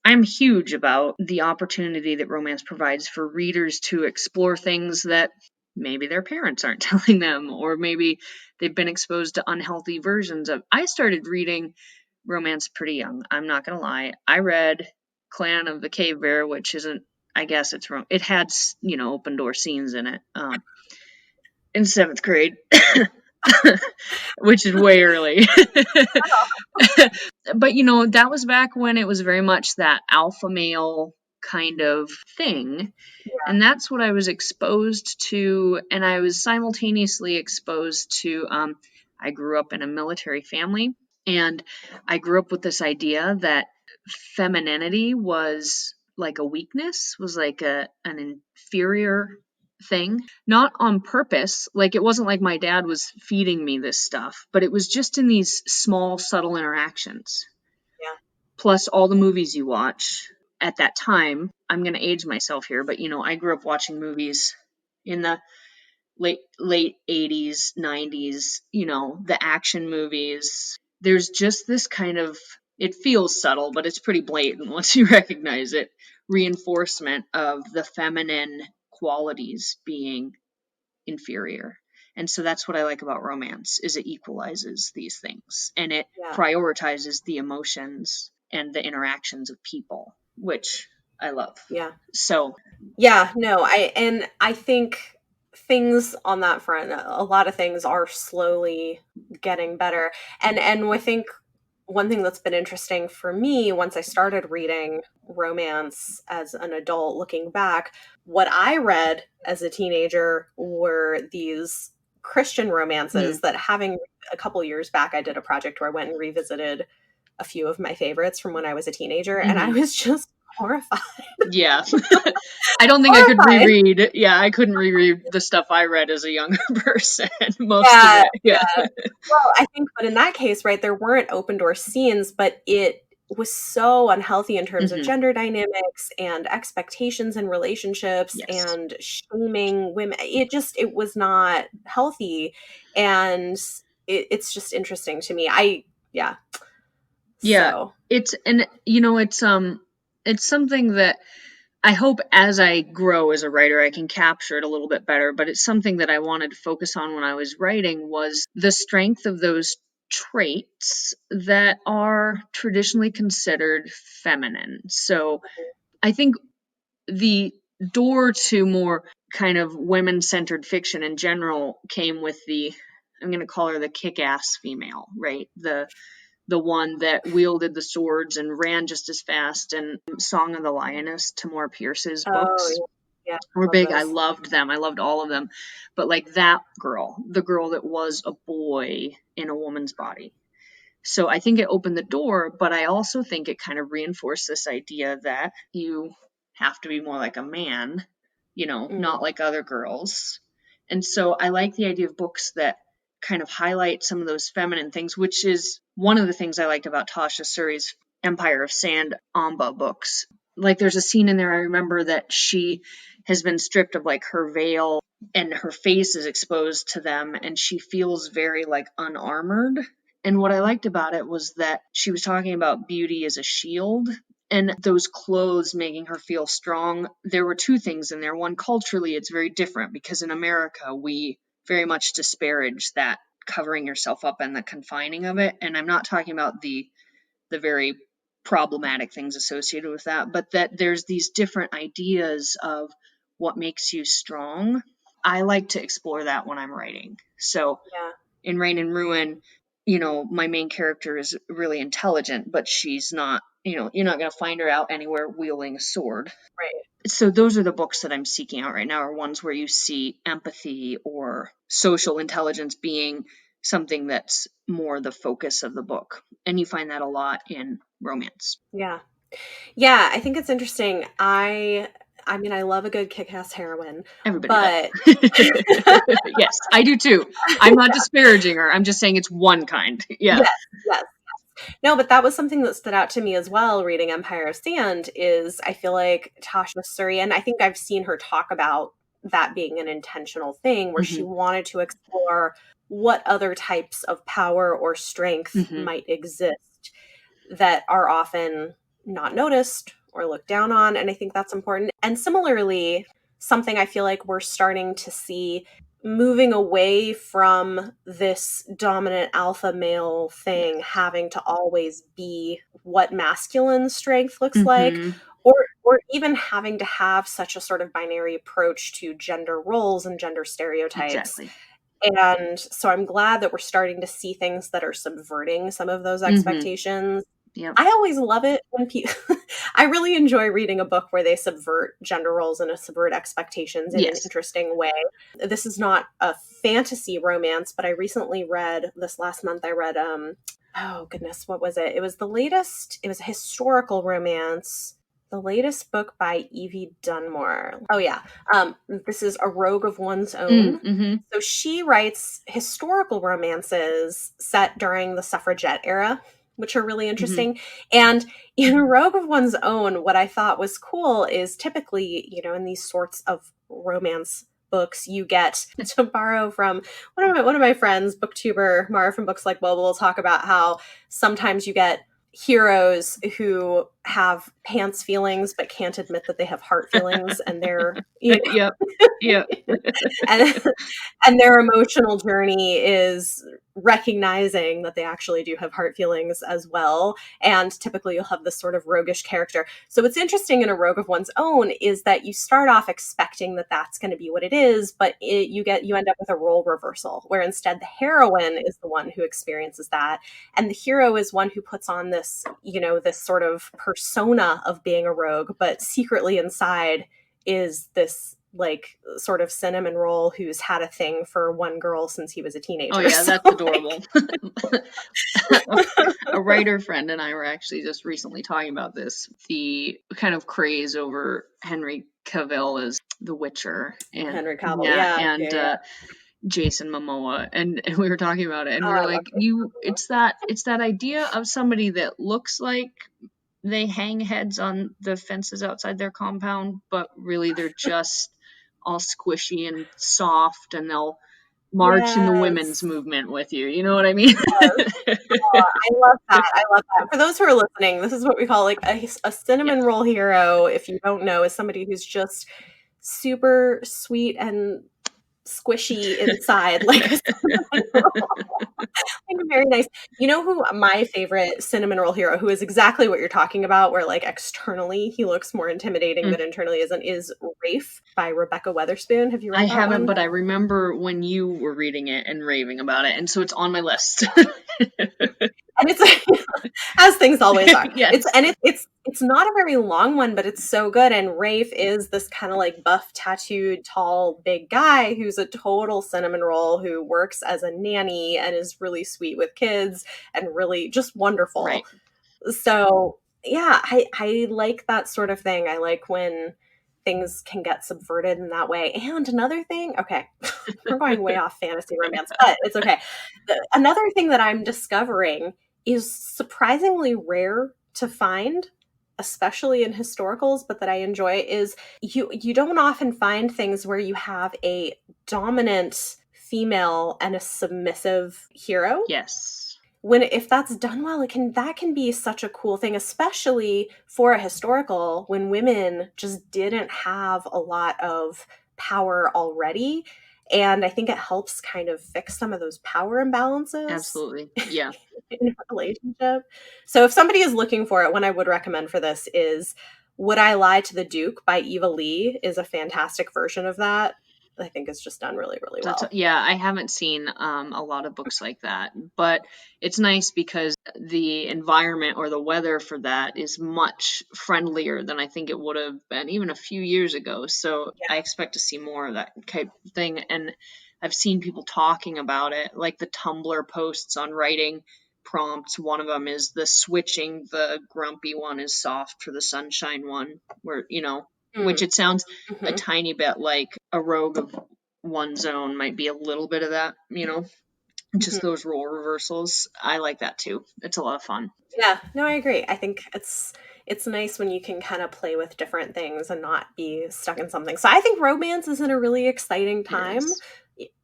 I'm huge about the opportunity that romance provides for readers to explore things that maybe their parents aren't telling them, or maybe they've been exposed to unhealthy versions of. I started reading romance pretty young, I'm not gonna lie. I read Clan of the Cave Bear, which isn't, I guess it's wrong. It had, open door scenes in it, in seventh grade, which is way early. But, that was back when it was very much that alpha male kind of thing. And that's what I was exposed to. And I was simultaneously exposed to, I grew up in a military family. And I grew up with this idea that femininity was like a weakness, was like an inferior thing, not on purpose. Like, it wasn't like my dad was feeding me this stuff, but it was just in these small, subtle interactions. Yeah. Plus all the movies you watch at that time. I'm going to age myself here, but I grew up watching movies in the late 80s, 90s, the action movies. There's just this kind of, it feels subtle, but it's pretty blatant once you recognize it, reinforcement of the feminine qualities being inferior. And so that's what I like about romance, is it equalizes these things and it Yeah. prioritizes the emotions and the interactions of people, which I love. Yeah. So, Yeah, no, I think things on that front, a lot of things are slowly getting better. And I think one thing that's been interesting for me once I started reading romance as an adult, looking back, what I read as a teenager were these Christian romances that having a couple years back, I did a project where I went and revisited a few of my favorites from when I was a teenager, and I was just horrified. Yeah. I don't think I could reread. Yeah, I couldn't reread the stuff I read as a younger person. Most of it. Yeah. Well, I think, but in that case, right, there weren't open door scenes, but it was so unhealthy in terms of gender dynamics and expectations in relationships and shaming women. It was not healthy. And it's just interesting to me. Yeah. So. It's something that I hope as I grow as a writer, I can capture it a little bit better, but it's something that I wanted to focus on when I was writing was the strength of those traits that are traditionally considered feminine. So I think the door to more kind of women-centered fiction in general came with I'm going to call her the kick-ass female, right? The one that wielded the swords and ran just as fast. And Song of the Lioness, Tamora Pierce's books were big. I loved them. I loved all of them. But like that girl, the girl that was a boy in a woman's body. So I think it opened the door, but I also think it kind of reinforced this idea that you have to be more like a man, not like other girls. And so I like the idea of books that kind of highlight some of those feminine things, which is one of the things I liked about Tasha Suri's Empire of Sand Amba books. Like there's a scene in there, I remember that she has been stripped of like her veil and her face is exposed to them and she feels very like unarmored. And what I liked about it was that she was talking about beauty as a shield and those clothes making her feel strong. There were two things in there. One, culturally, it's very different because in America, we very much disparage that covering yourself up and the confining of it. And I'm not talking about the very problematic things associated with that, but that there's these different ideas of what makes you strong. I like to explore that when I'm writing. So in Reign and Ruin, my main character is really intelligent, but she's not, you're not going to find her out anywhere wielding a sword. Right. So those are the books that I'm seeking out right now, are ones where you see empathy or social intelligence being something that's more the focus of the book. And you find that a lot in romance. Yeah. Yeah, I think it's interesting. I mean, I love a good kick-ass heroine. Everybody does. Yes, I do too. I'm not disparaging her. I'm just saying it's one kind. Yeah. Yes. No, but that was something that stood out to me as well, reading Empire of Sand, is I feel like Tasha Suri, and I think I've seen her talk about that being an intentional thing, where she wanted to explore what other types of power or strength might exist that are often not noticed or looked down on. And I think that's important. And similarly, something I feel like we're starting to see moving away from this dominant alpha male thing, having to always be what masculine strength looks like, or even having to have such a sort of binary approach to gender roles and gender stereotypes. Exactly. And so I'm glad that we're starting to see things that are subverting some of those expectations. Yep. I always love it when people, I really enjoy reading a book where they subvert gender roles and subvert expectations in an interesting way. This is not a fantasy romance, but I recently read, this last month, I read, oh goodness, what was it? It was a historical romance. The latest book by Evie Dunmore. Oh yeah. This is A Rogue of One's Own. So she writes historical romances set during the suffragette era, which are really interesting. And in A Rogue of One's Own, what I thought was cool is typically, in these sorts of romance books, you get to borrow from one of my friends, booktuber Mara from Books Like Bubble, will talk about how sometimes you get heroes who have pants feelings but can't admit that they have heart feelings, and they're and their emotional journey is recognizing that they actually do have heart feelings as well. And typically you'll have this sort of roguish character. So what's interesting in A Rogue of One's Own is that you start off expecting that that's going to be what it is, but you end up with a role reversal, where instead the heroine is the one who experiences that, and the hero is one who puts on this, this sort of persona of being a rogue, but secretly inside is this like sort of cinnamon roll who's had a thing for one girl since he was a teenager. Oh yeah, So, that's adorable. A writer friend and I were actually just recently talking about this, the kind of craze over Henry Cavill as The Witcher, and Henry Cavill, Jason Momoa, and we were talking about it, and Oh, we I were love like, Jason it's that idea of somebody that looks like they hang heads on the fences outside their compound, but really they're just all squishy and soft, and they'll march in the women's Yes. movement with you. You know what I mean? I love that. I love that. For those who are listening, this is what we call like a cinnamon Yes. roll hero. If you don't know, is somebody who's just super sweet and squishy inside, like a cinnamon roll. Like very nice. You know who my favorite cinnamon roll hero, who is exactly what you're talking about, where like externally he looks more intimidating but internally isn't, is Rafe by Rebecca Weatherspoon. Have you read I that haven't, one? but I remember when you were reading it and raving about it, and so it's on my list. And it's as things always are. Yes. It's not a very long one, but it's so good. And Rafe is this kind of like buff, tattooed, tall, big guy who's a total cinnamon roll who works as a nanny and is really sweet with kids and really just wonderful. Right. So yeah, I like that sort of thing. I like when things can get subverted in that way. And another thing, okay, we're going way off fantasy romance, but it's okay. Another thing that I'm discovering is surprisingly rare to find, especially in historicals, but that I enjoy, is you don't often find things where you have a dominant female and a submissive hero. Yes. If that's done well, that can be such a cool thing, especially for a historical when women just didn't have a lot of power already. And I think it helps kind of fix some of those power imbalances. Absolutely. Yeah. In a relationship. So if somebody is looking for it, one I would recommend for this is Would I Lie to the Duke by Eva Lee is a fantastic version of that. I think it's just done really, really well. Yeah, I haven't seen a lot of books like that, but it's nice because the environment or the weather for that is much friendlier than I think it would have been even a few years ago. So I expect to see more of that type of thing. And I've seen people talking about it, like the Tumblr posts on writing prompts. One of them is the switching, the grumpy one is soft for the sunshine one, where, which it sounds a tiny bit like a rogue of one's own might be a little bit of that, just those role reversals. I like that too. It's a lot of fun. Yeah, no, I agree. I think it's nice when you can kind of play with different things and not be stuck in something. So I think romance is in a really exciting time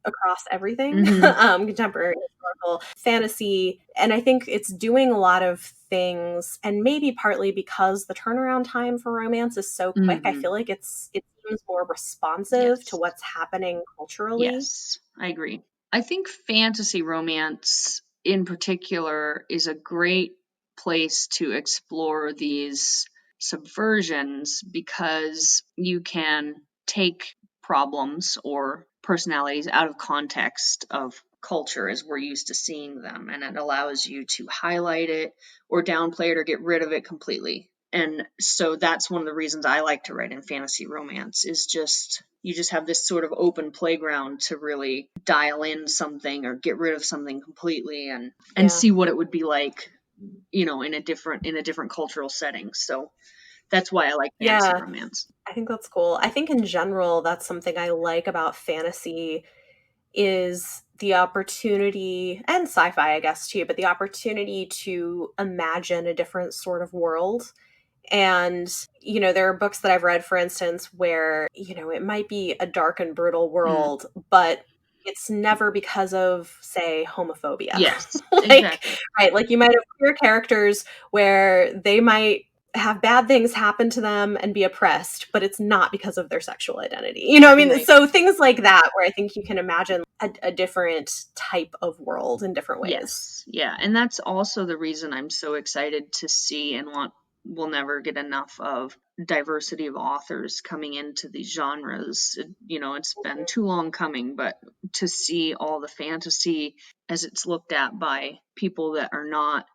across everything, contemporary, historical, fantasy, and I think it's doing a lot of things, and maybe partly because the turnaround time for romance is so quick. I feel like it seems more responsive to what's happening culturally. Yes, I agree. I think fantasy romance in particular is a great place to explore these subversions because you can take problems or personalities out of context of culture as we're used to seeing them, and it allows you to highlight it or downplay it or get rid of it completely. And so that's one of the reasons I like to write in fantasy romance, is you just have this sort of open playground to really dial in something or get rid of something completely and see what it would be like, in a different cultural setting. So that's why I like fantasy romance. I think that's cool. I think in general, that's something I like about fantasy is the opportunity, and sci-fi, I guess, too, but the opportunity to imagine a different sort of world. And, there are books that I've read, for instance, where, it might be a dark and brutal world, but it's never because of, say, homophobia. Yes, exactly. Right. Like you might have queer characters where they might have bad things happen to them and be oppressed, but it's not because of their sexual identity. Right. So things like that, where I think you can imagine a different type of world in different ways. Yes. Yeah. And that's also the reason I'm so excited to see and we'll never get enough of diversity of authors coming into these genres. It's been too long coming, but to see all the fantasy as it's looked at by people that are not,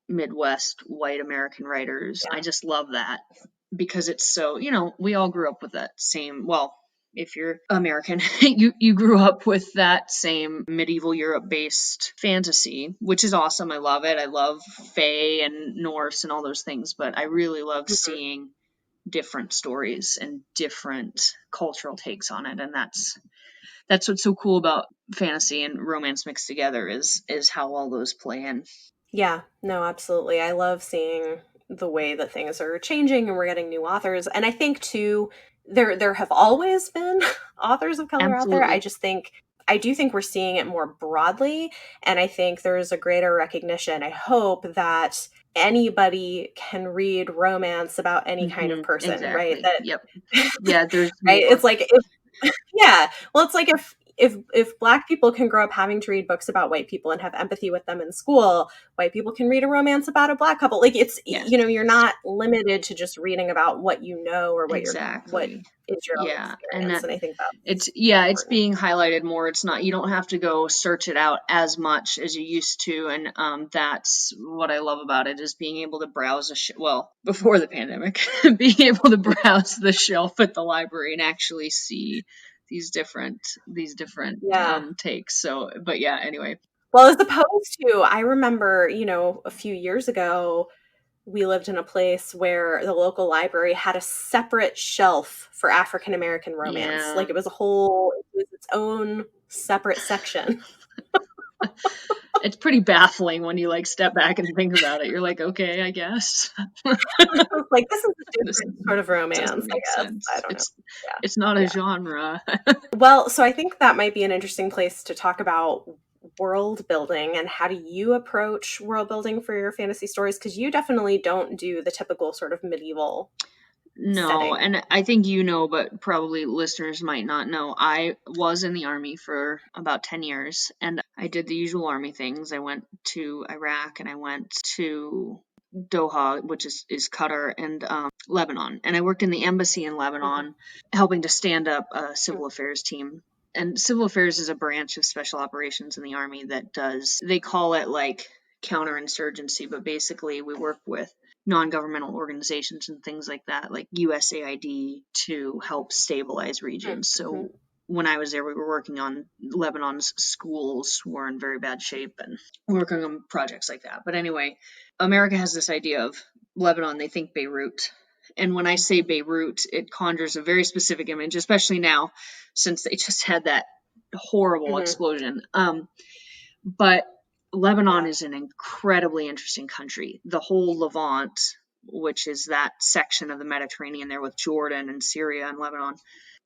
Midwest white American writers, I just love that because it's so, we all grew up with that same, well, if you're American, you grew up with that same medieval Europe-based fantasy, which is awesome. I love it. I love Fae and Norse and all those things, but I really love seeing different stories and different cultural takes on it, and that's what's so cool about fantasy and romance mixed together is how all those play in. Yeah, no, absolutely. I love seeing the way that things are changing and we're getting new authors. And I think too, there have always been authors of color out there. Absolutely. I do think we're seeing it more broadly. And I think there's a greater recognition, I hope, that anybody can read romance about any kind of person, right? Exactly. That Yep. Yeah, there's right? more. It's like yeah. Well, it's like if Black people can grow up having to read books about white people and have empathy with them in school, white people can read a romance about a Black couple. Like it's Yes. you're not limited to just reading about what you know or what Exactly. is your own Yeah, and experience. And I think that's it's important. being highlighted more. It's not, you don't have to go search it out as much as you used to, and that's what I love about it, is being able to browse before the pandemic, being able to browse the shelf at the library and actually see these different Yeah. takes. So, but yeah, anyway. Well, as opposed to, I remember, a few years ago, we lived in a place where the local library had a separate shelf for African American romance. Yeah. Like it was its own separate section. It's pretty baffling when you like step back and think about it. You're like, okay, I guess. Like this is a This different sort of romance, doesn't I make guess. I sense. don't know. It's not a Yeah. genre. Well, so I think that might be an interesting place to talk about world building and how do you approach world building for your fantasy stories? Because you definitely don't do the typical sort of medieval No, setting. and I think but probably listeners might not know. I was in the army for about 10 years, and I did the usual army things. I went to Iraq, and I went to Doha, which is Qatar, and Lebanon. And I worked in the embassy in Lebanon, helping to stand up a civil affairs team. And civil affairs is a branch of special operations in the army that they call it like counterinsurgency, but basically we work with non-governmental organizations and things like that, like USAID, to help stabilize regions. So when I was there, we were working on Lebanon's schools were in very bad shape and working on projects like that. But anyway, America has this idea of Lebanon, they think Beirut. And when I say Beirut, it conjures a very specific image, especially now since they just had that horrible explosion. But Lebanon is an incredibly interesting country. The whole Levant, which is that section of the Mediterranean there with Jordan and Syria and Lebanon,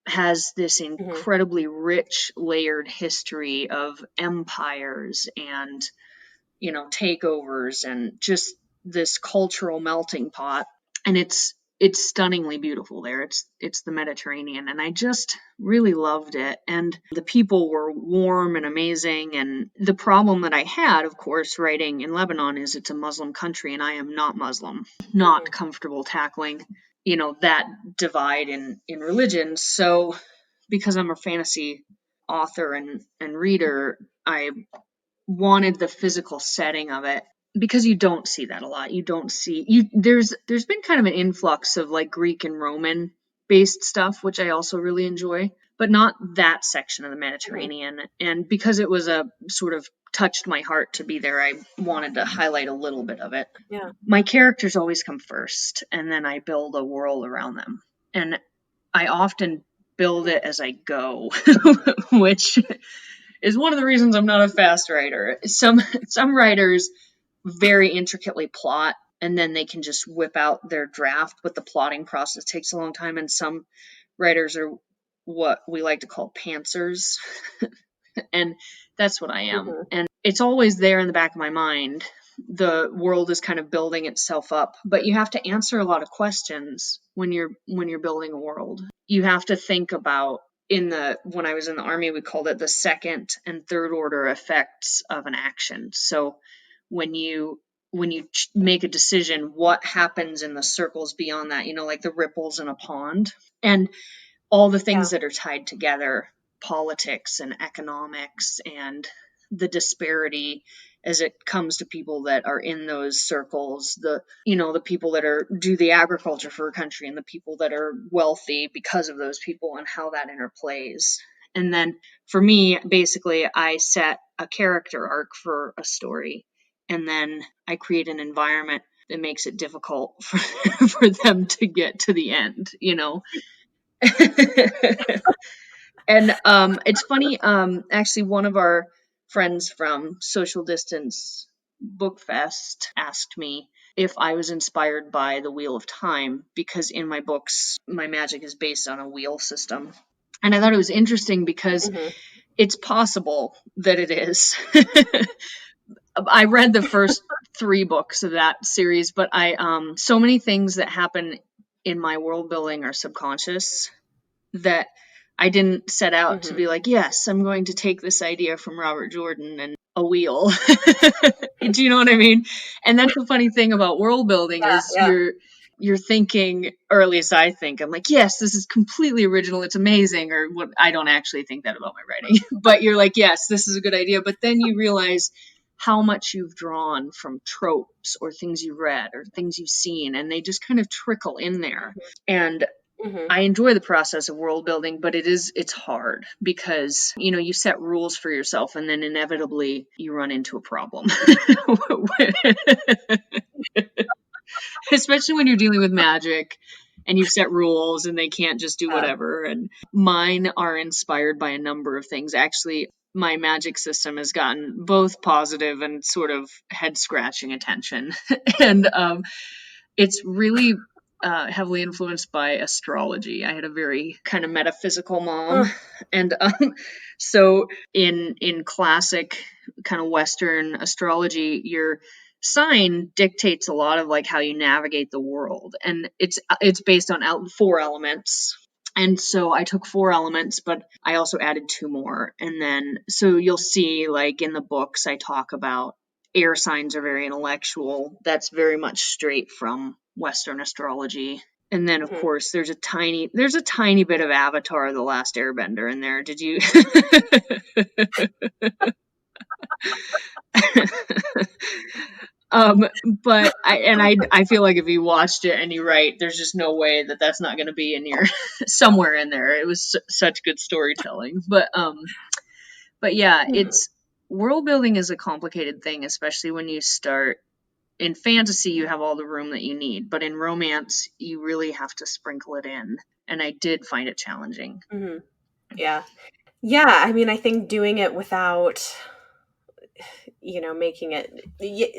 has this incredibly rich, layered history of empires and, takeovers and just this cultural melting pot. And it's stunningly beautiful there. It's the Mediterranean, and I just really loved it. And the people were warm and amazing. And the problem that I had, of course, writing in Lebanon is it's a Muslim country, and I am not Muslim, not comfortable tackling, that divide in religion. So because I'm a fantasy author and reader, I wanted the physical setting of it, because you don't see that a lot. You don't see there's been kind of an influx of like Greek and Roman based stuff, which I also really enjoy, but not that section of the Mediterranean. And because it was a sort of touched my heart to be there, I wanted to highlight a little bit of it. Yeah. My characters always come first, and then I build a world around them. And I often build it as I go, which is one of the reasons I'm not a fast writer. Some writers very intricately plot, and then they can just whip out their draft, but the plotting process takes a long time. And some writers are what we like to call pantsers. And that's what I am. And it's always there in the back of my mind. The world is kind of building itself up, but you have to answer a lot of questions when you're building a world. You have to think about, when I was in the army, we called it the second and third order effects of an action. So when you make a decision, what happens in the circles beyond that, like the ripples in a pond, and all the things that are tied together, politics and economics and the disparity as it comes to people that are in those circles, the people that do the agriculture for a country and the people that are wealthy because of those people and how that interplays. And then for me, basically, I set a character arc for a story, and then I create an environment that makes it difficult for them to get to the end, And it's funny, actually, one of our friends from Social Distance Book Fest asked me if I was inspired by the Wheel of Time, because in my books, my magic is based on a wheel system. And I thought it was interesting because it's possible that it is. I read the first 3 books of that series, but so many things that happen in my world building are subconscious that I didn't set out to be like, yes, I'm going to take this idea from Robert Jordan and a wheel. Do you know what I mean? And that's the funny thing about world building is you're thinking, or at least I think, I'm like, yes, this is completely original. It's amazing. Or what? I don't actually think that about my writing, but you're like, yes, this is a good idea. But then you realize how much you've drawn from tropes or things you've read or things you've seen, and they just kind of trickle in there. And I enjoy the process of world building, but it's hard because, you set rules for yourself and then inevitably you run into a problem. Especially when you're dealing with magic and you've set rules and they can't just do whatever. And mine are inspired by a number of things. Actually, my magic system has gotten both positive and sort of head scratching attention. And it's really heavily influenced by astrology. I had a very kind of metaphysical mom. And so in classic kind of Western astrology, your sign dictates a lot of like how you navigate the world. And it's based on 4 elements. And so I took 4 elements, but I also added 2 more. And then, so you'll see like in the books, I talk about air signs are very intellectual. That's very much straight from Western astrology. And then, of course, there's a tiny bit of Avatar: The Last Airbender in there. Did you? But I feel like if you watched it and you write, there's just no way that that's not going to be in your somewhere in there. It was such good storytelling. But yeah, it's world building is a complicated thing, especially when you start. In fantasy, you have all the room that you need, but in romance, you really have to sprinkle it in. And I did find it challenging. Yeah. I mean, I think doing it without, making it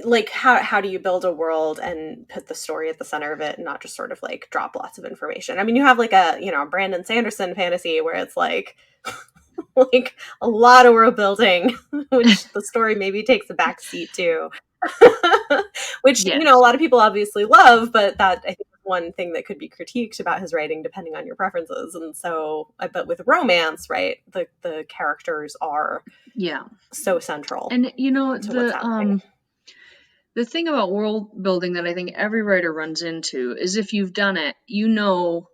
like how do you build a world and put the story at the center of it and not just sort of like drop lots of information. I mean, you have like a Brandon Sanderson fantasy where it's like like a lot of world building, which the story maybe takes a back seat to. Which a lot of people obviously love, but that I think is one thing that could be critiqued about his writing depending on your preferences. And so, but with romance, right, the characters are so central. And the thing about world building that I think every writer runs into is if you've done it, you know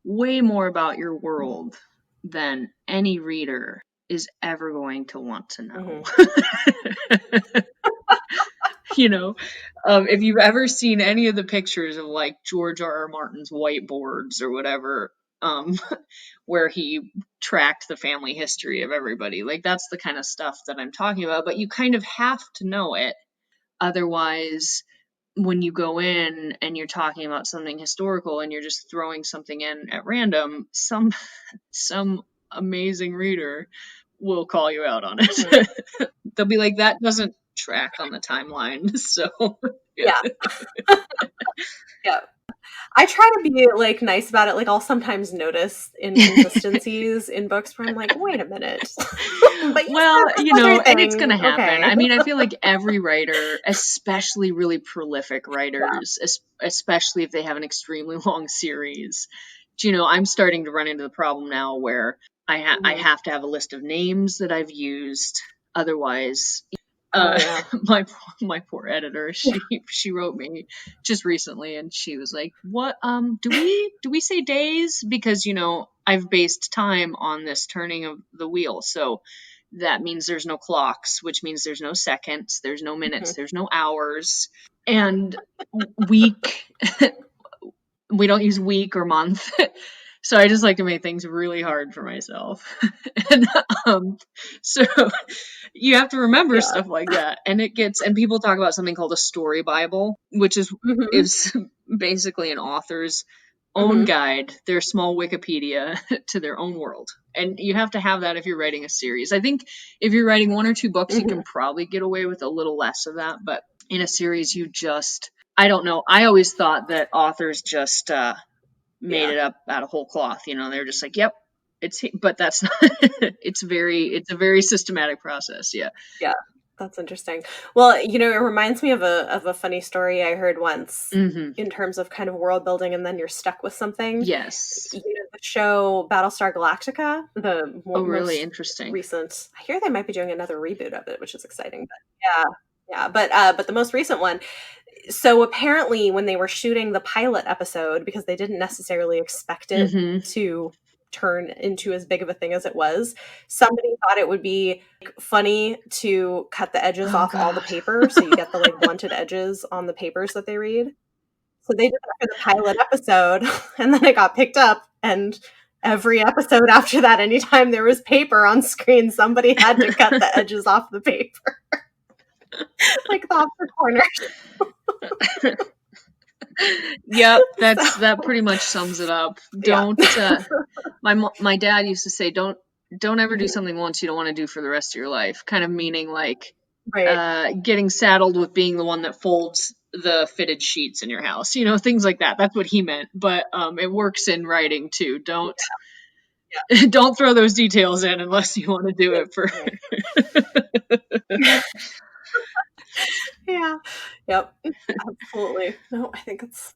way more about your world than any reader is ever going to want to know. If you've ever seen any of the pictures of like George R.R. Martin's whiteboards or whatever, where he tracked the family history of everybody, like that's the kind of stuff that I'm talking about. But you kind of have to know it. Otherwise, when you go in and you're talking about something historical and you're just throwing something in at random, some amazing reader will call you out on it. They'll be like, that doesn't track on the timeline. So yeah. I try to be like nice about it. Like I'll sometimes notice inconsistencies in books where I'm like, wait a minute. But and it's going to happen. Okay. I mean, I feel like every writer, especially really prolific writers, especially if they have an extremely long series, I'm starting to run into the problem now where I have to have a list of names that I've used. Otherwise, my poor editor, she wrote me just recently and she was like, what do we say days, because I've based time on this turning of the wheel, so that means there's no clocks, which means there's no seconds, there's no minutes, Mhm. there's no hours. And week, we don't use week or month. So I just like to make things really hard for myself. And so you have to remember Yeah. stuff like that. And people talk about something called a story Bible, which is basically an author's own guide, their small Wikipedia to their own world. And you have to have that if you're writing a series. I think if you're writing 1 or 2 books, you can probably get away with a little less of that. But in a series, I don't know. I always thought that authors just made it up out of whole cloth. They're just like, yep, but that's not, it's a very systematic process. Yeah. Yeah. That's interesting. Well, it reminds me of a funny story I heard once in terms of kind of world building, and then you're stuck with something. Yes. The show Battlestar Galactica, the really most interesting recent. I hear they might be doing another reboot of it, which is exciting. But yeah. But the most recent one. So apparently, when they were shooting the pilot episode, because they didn't necessarily expect it to turn into as big of a thing as it was, somebody thought it would be funny to cut the edges off all the paper, so you get the blunted edges on the papers that they read. So they did that for the pilot episode, and then it got picked up, and every episode after that, anytime there was paper on screen, somebody had to cut the edges off the paper. The opposite corner. Yep, that pretty much sums it up. Don't my dad used to say, don't ever do something once you don't want to do for the rest of your life, kind of meaning getting saddled with being the one that folds the fitted sheets in your house, things like that. That's what he meant, but it works in writing too. Don't throw those details in unless you want to do it for Yeah. Yep. Absolutely. No, I think that's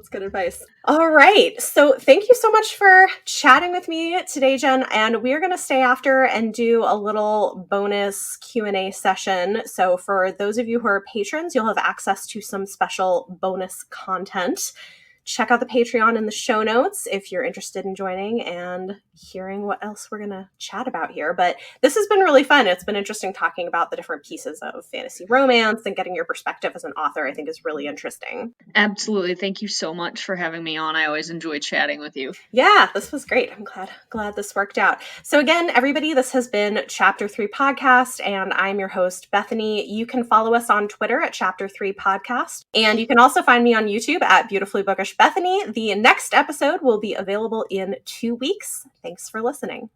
good advice. All right. So thank you so much for chatting with me today, Jen. And we are going to stay after and do a little bonus Q&A session. So for those of you who are patrons, you'll have access to some special bonus content. Check out the Patreon in the show notes if you're interested in joining and hearing what else we're going to chat about here. But this has been really fun. It's been interesting talking about the different pieces of fantasy romance, and getting your perspective as an author, I think, is really interesting. Absolutely. Thank you so much for having me on. I always enjoy chatting with you. Yeah, this was great. I'm glad this worked out. So again, everybody, this has been Chapter 3 Podcast, and I'm your host, Bethany. You can follow us on Twitter at Chapter 3 Podcast, and you can also find me on YouTube at Beautifully Bookish Bethany. The next episode will be available in 2 weeks. Thanks for listening.